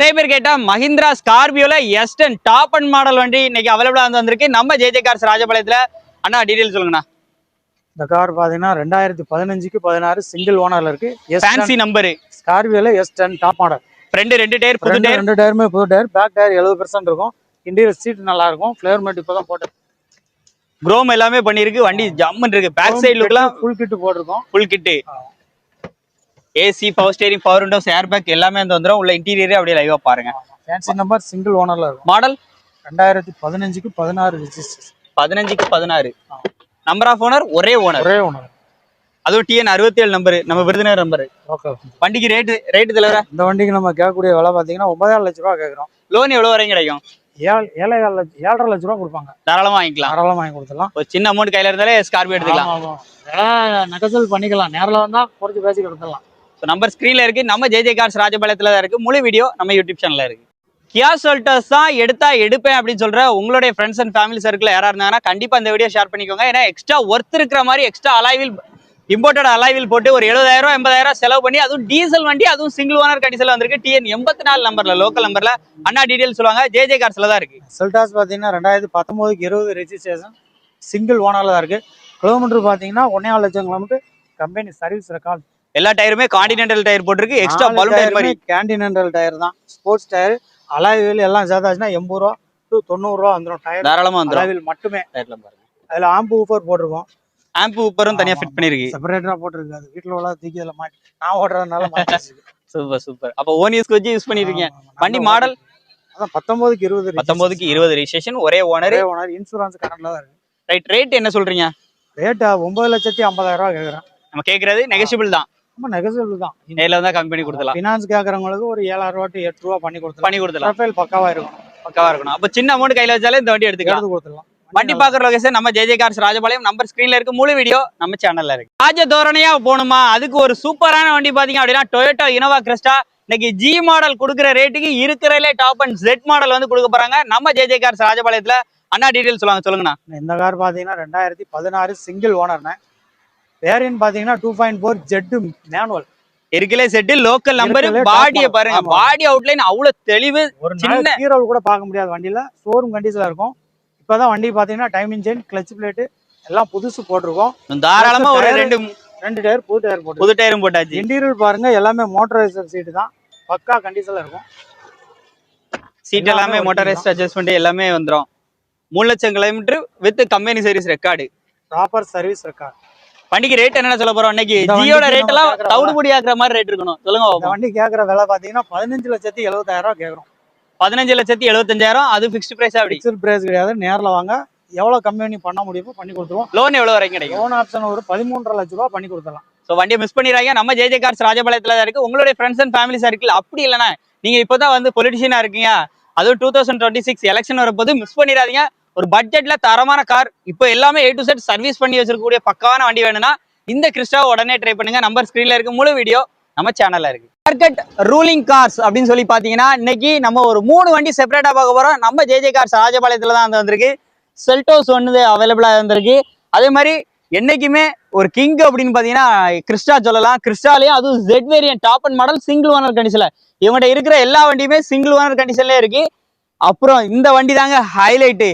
நிறைய பேர் கேட்டா மஹிந்திரா ஸ்கார்பியோல S10 டாப் அண்ட் மாடல் வண்டி இன்னைக்கு அவைலபிளா வந்திருக்கு நம்ம ஜேஜே கார்ஸ் ராஜபாளையத்துல. அண்ணா டீடைல் சொல்லுங்கண்ணா. இந்த கார் பாத்தீங்கன்னா 2015க்கு 16 சிங்கிள் ஓனர்ல இருக்கு. ஃபேன்சி நம்பர் ஸ்கார்பியோல S10 டாப் மாடல். ஃப்ரண்ட் ரெண்டு டயர் புது டயர், ரெண்டு டயருமே புது டயர். பேக் டயர் 70% இருக்கும். இன்டீரியர் சீட் நல்லா இருக்கும். ஃபிளேவர் மேட் இப்பதான் போட்டு குரோம் எல்லாமே பண்ணிருக்கு. வண்டி ஜம்முன்னு இருக்கு. பேக் சைடு லுக்லாம் ஃபுல் கிட் போட்டிருக்கோம். Full kit AC, power steering, power windows, air bag எல்லாமே வந்துரும். உள்ள இன்டீரியரே அப்படியே லைவா பாருங்க. ஃபேன்சி நம்பர் சிங்கிள் ஓனர்ல இருக்கும். மாடல் 2015க்கு 16 ரெஜிஸ்ட்ரேஷன். 15க்கு 16. நம்பர் ஆஃப் ஓனர் ஒரே ஓனர். அதுவும் TN 67 நம்பர், நம்ம விருதுநகர் நம்பர். ஓகே. வண்டிக்கு ரேட் தலைவரா? இந்த வண்டிக்கு நம்ம கேட்கக்கூடிய விலை பாத்தீங்கன்னா 9,5 லட்ச ரூபா கேட்கறோம். லோன் எவ்வளவு வரைக்கும் கிடைக்கும்? 7,5 லட்ச ரூபா கொடுப்பாங்க. தாராளமா வாங்கிக்கலாம். தாராளமா வாங்கி கொடுத்துடலாம். ஒரு சின்ன அமௌண்ட் கையில இருந்தாலே ஸ்கார்பியோ எடுத்துக்கலாம். நெகசல் பண்ணிக்கலாம். நேரில் வந்தா குறைச்சு பேசி கொடுத்துடலாம். நம்பர் ஸ்கிரீன்ல இருக்கு. நம்ம ஜேஜே கார்ஸ் ராஜபாளையத்துல தான் இருக்கு. முழு வீடியோ நம்ம யூடியூப் சேனல்ல இருக்கு. கியா சொல்டர்ஸ் தான் எடுப்பேன் அப்படின்னு சொல்ற உங்களுடைய ஃப்ரெண்ட்ஸ் அண்ட் ஃபேமிலி சர்க்கிள் யாரா இருந்தாங்கன்னா கண்டிப்பா இந்த வீடியோ ஷேர் பண்ணிக்கோங்க. ஏன்னா எக்ஸ்ட்ரா ஒர்த் இருக்கிற மாதிரி எக்ஸ்ட்ரா அலாய்வில் இம்போர்ட்டட் அலாய்வில் போட்டு ஒரு 70,000 80,000 செலவு பண்ணி, அதுவும் டீசல் வண்டி, அதுவும் சிங்கிள் ஓனர் கண்டிஷன்ல வந்திருக்கு. TN 84 நம்பர்ல, லோக்கல் நம்பர்ல. அண்ணா டீடைல் சொல்லுவாங்க. ஜேஜே கார்ஸ்ல தான் இருக்கு. செல்டாஸ் பாத்தீங்கன்னா 2019க்கு 20 ரெஜிஸ்ட்ரேஷன், சிங்கிள் ஓனர்ல தான் இருக்கு. கிலோமீட்டர் பாத்தீங்கன்னா 1.5 லட்சம் கிலோமீட்டர். Company service record. எல்லா டயருமே கான்டினென்டல் டயர் போட்டிருக்கு. எக்ஸ்ட்ரா பலூன் டயர் மாதிரி கான்டினென்டல் டயர் தான். Sports tyre. அலாய்வில் எல்லாம் சேர்த்தாச்சுன்னா 80 ரூபா to 90 ரூபா வந்துடும். டயர் தாராளமா வந்துடும். அலாய்வில் மட்டுமே. அதுல ஆம்பு ஊஃபர் போட்டிருக்கோம். ஆம்பு ஊப்பரும் தனியா ஃபிட் பண்ணிருக்கு. செப்பரேட்டரா போட்டிருக்கு. அது வீட்டுல உள்ள தூக்கி அதுல மாட்டி நான் ஓடுறதுனால மாட்டிச்சு. சூப்பர். அப்ப ஓன் யூஸ்க்கு வச்சு யூஸ் பண்ணிருக்கீங்க. வண்டி மாடல் அதான் 19க்கு 20 ரெஜிஸ்ட்ரேஷன், ஒரே ஓனர். இன்சூரன்ஸ் கரண்ட்ல தான் இருக்கு. ரைட். ரேட் என்ன சொல்றீங்க? ரேட் 9,50,000 ரூபா கேக்குறேன். நம்ம கேக்குறது நெகோஷியபிள் தான். ரொம்ப நெகோஷியபிள் தான். நேர்ல வந்தா கம்மி பண்ணி கொடுக்கலாம். ஃபினான்ஸ் கேக்குறவங்களுக்கு ஒரு 7,000 ரூபா to 8 ரூபா பண்ணி கொடுத்துடலாம். ப்ரொஃபைல் பக்காவா இருக்கணும். அப்ப சின்ன அமௌண்ட் கையில வச்சாலே இந்த வண்டி எடுத்துக்கலாம். கொடுத்துடலாம். வண்டி பாக்குற லொகேஷன் நம்ம ஜேஜே கார்ஸ் ராஜபாளையம். நம்பர் ஸ்கிரீன்ல இருக்கு. முழு வீடியோ நம்ம சேனல்ல இருக்கு. ராஜ தோரணையா போகணுமா, அதுக்கு ஒரு சூப்பரான வண்டி பாத்தீங்க அப்படின்னா டொயோட்டா இனோவா கிறிஸ்டா. இன்னைக்கு G மாடல் கொடுக்குற ரேட்டுக்கு இருக்கிறதுலே டாப் அண்ட் Z மாடல் வந்து கொடுக்க போறாங்க நம்ம ஜேஜே கார்ஸ் ராஜபாளையத்துல. அண்ணா டீடைல் சொல்லுங்கண்ணா. இந்த கார் பாத்தீங்கன்னா 2016 சிங்கிள் ஓனர்னு. வேரியன்ட் பாத்தீங்கன்னா 2.4 ஜெட் மேனுவல். இருக்கலே செட், லோக்கல் நம்பர். பாடியை பாருங்க. பாடி அவுட்லைன் அவ்வளவு தெளிவு. ஒரு சின்ன ஹீரோ கூட பார்க்க முடியாது. வண்டியில ஷோரூம் கண்டிஷன்ல இருக்கும். இப்பதான் வண்டி பாத்தீங்கன்னா டைமிங் செயின், கிளட்ச் பிளேட் எல்லாம் புதுசு போட்டிருக்கோம். தாராளமா ஒரு ரெண்டு டயர் புது டயரும் போட்டாச்சு. இன்டீரியர் பாருங்க, எல்லாமே மோட்டரைசர் சீட் தான். பக்கா கண்டிஷன்ல இருக்கும். சீட் எல்லாமே மோட்டரைஸ்ட் அட்ஜஸ்ட்மெண்ட் எல்லாமே வந்துரும். 3 லட்சம் kilometre with company service record. Proper service record. வண்டிக்கு ரேட் என்ன சொல்ல போறோம்? இன்னைக்கு ஜியோட ரேட் எல்லாம் தவிடுபடி ஆக்குற மாதிரி ரேட் இருக்கணும். சொல்லுங்க. வண்டி கேக்குற விலை பாத்தீங்கன்னா 15,70,000 ரூபாய் கேக்குறோம். 15,75,000. அது ஃபிக்ஸ்ட் பிரைஸ். அப்படி ஃபிக்ஸ்ட் பிரைஸ் கிடையாது. நேர்ல வாங்க. எவ்வளவு கம்மி பண்ண முடியுமோ பண்ணி கொடுத்துருவோம். லோன் எவ்வளவு வரைக்கும் கிடைக்கும்? லோன் ஆப்ஷன் ஒரு 13.5 லட்ச ரூபாய் பண்ணி கொடுத்துடலாம். சோ வண்டியை மிஸ் பண்ணிடுறாங்க. நம்ம ஜேஜே கார்ஸ் ராஜபாளையத்துல தான் இருக்கு. உங்களுடைய ஃப்ரெண்ட்ஸ் அண்ட் ஃபேமிலி சர்க்கிள் அப்படி இல்லைன்னா நீங்க இப்பதான் வந்து பொலிட்டிஷியனா இருக்கீங்க, அதுவும் 2026 எலெக்ஷன் வரப்போது மிஸ் பண்ணிடாதீங்க. ஒரு பட்ஜெட்ல தரமான கார், இப்போ எல்லாமே A to Z சர்வீஸ் பண்ணி வச்சிருக்கக்கூடிய பக்காவான வண்டி வேணும்னா இந்த கிறிஸ்டாவை உடனே ட்ரை பண்ணுங்க. நம்பர் ஸ்கிரீன்ல இருக்கு. முழு வீடியோ நம்ம சேனல்ல இருக்கு. மார்க்கெட் ரூலிங் கார்ஸ் அப்படின்னு சொல்லி பாத்தீங்கன்னா இன்னைக்கு நம்ம ஒரு 3 வண்டி செப்பரேட்டா பார்க்க போறோம். நம்ம ஜேஜே கார்ஸ் ராஜபாளையத்துல தான் வந்திருக்கு. செல்டோஸ் ஒன்று அவைலபிளா இருந்திருக்கு. அதே மாதிரி என்னைக்குமே ஒரு கிங் அப்படின்னு பாத்தீங்கன்னா கிறிஸ்டா சொல்லலாம். கிறிஸ்டாலையும் அதுவும் Z variant top end model single owner கண்டிஷன்ல. இவங்ககிட்ட இருக்கிற எல்லா வண்டியுமே சிங்கிள் ஓனர் கண்டிஷன்ல இருக்கு. அப்புறம் இந்த வண்டி தாங்க highlight.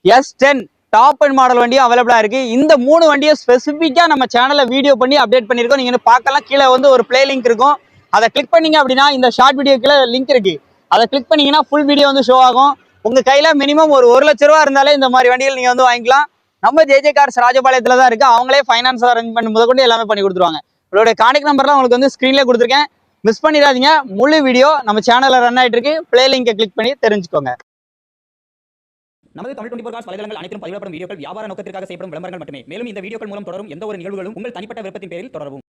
S10 top end model வண்டியும் அவைலபிளா இருக்கு. இந்த 3 வண்டியும் ஸ்பெசிஃபிக்கா நம்ம சேனல்ல வீடியோ பண்ணி அப்டேட் பண்ணிருக்கோம். நீங்க பார்க்கலாம். கீழே வந்து ஒரு பிளே லிங்க் இருக்கும். அதை கிளிக் பண்ணீங்க அப்படின்னா இந்த ஷார்ட் வீடியோ கீழே லிங்க் இருக்கு. அதை கிளிக் பண்ணீங்கன்னா ஃபுல் வீடியோ வந்து ஷோ ஆகும். உங்க கையில மினிமம் ஒரு 1 லட்ச ரூபா இருந்தாலே இந்த மாதிரி வண்டிகள் நீங்க வந்து வாங்கிக்கலாம். நம்ம ஜேஜே கார்ஸ் ராஜபாளையத்துல தான் இருக்கு. அவங்களே ஃபைனான்ஸ் அரேஞ்ச் பண்ணி முதற்கொண்டு எல்லாமே பண்ணி கொடுத்துருவாங்க. உங்களோட கான்டாக்ட் நம்பர்லாம் உங்களுக்கு வந்து ஸ்கிரீன்ல கொடுத்துருக்கேன். மிஸ் பண்ணிடாதீங்க. முழு வீடியோ நம்ம சேனல்ல ரன் ஆயிட்டு இருக்கு. பிளே லிங்கை கிளிக் பண்ணி தெரிஞ்சுக்கோங்க. நமது தமிழ் 24 கார்ஸ் வலைதளங்கள் அனைத்தும் பதிவிடப்படும் வீடியோக்கள் வியாபார நோக்கத்திற்காக செய்யப்படும் விளம்பரங்கள் மட்டுமே. மேலும் இந்த வீடியோக்கள் மூலம் தொடரும் எந்த ஒரு நிகழ்வுகளும் உங்கள் தனிப்பட்ட விருப்பத்தின் பேரில் தொடரவும்.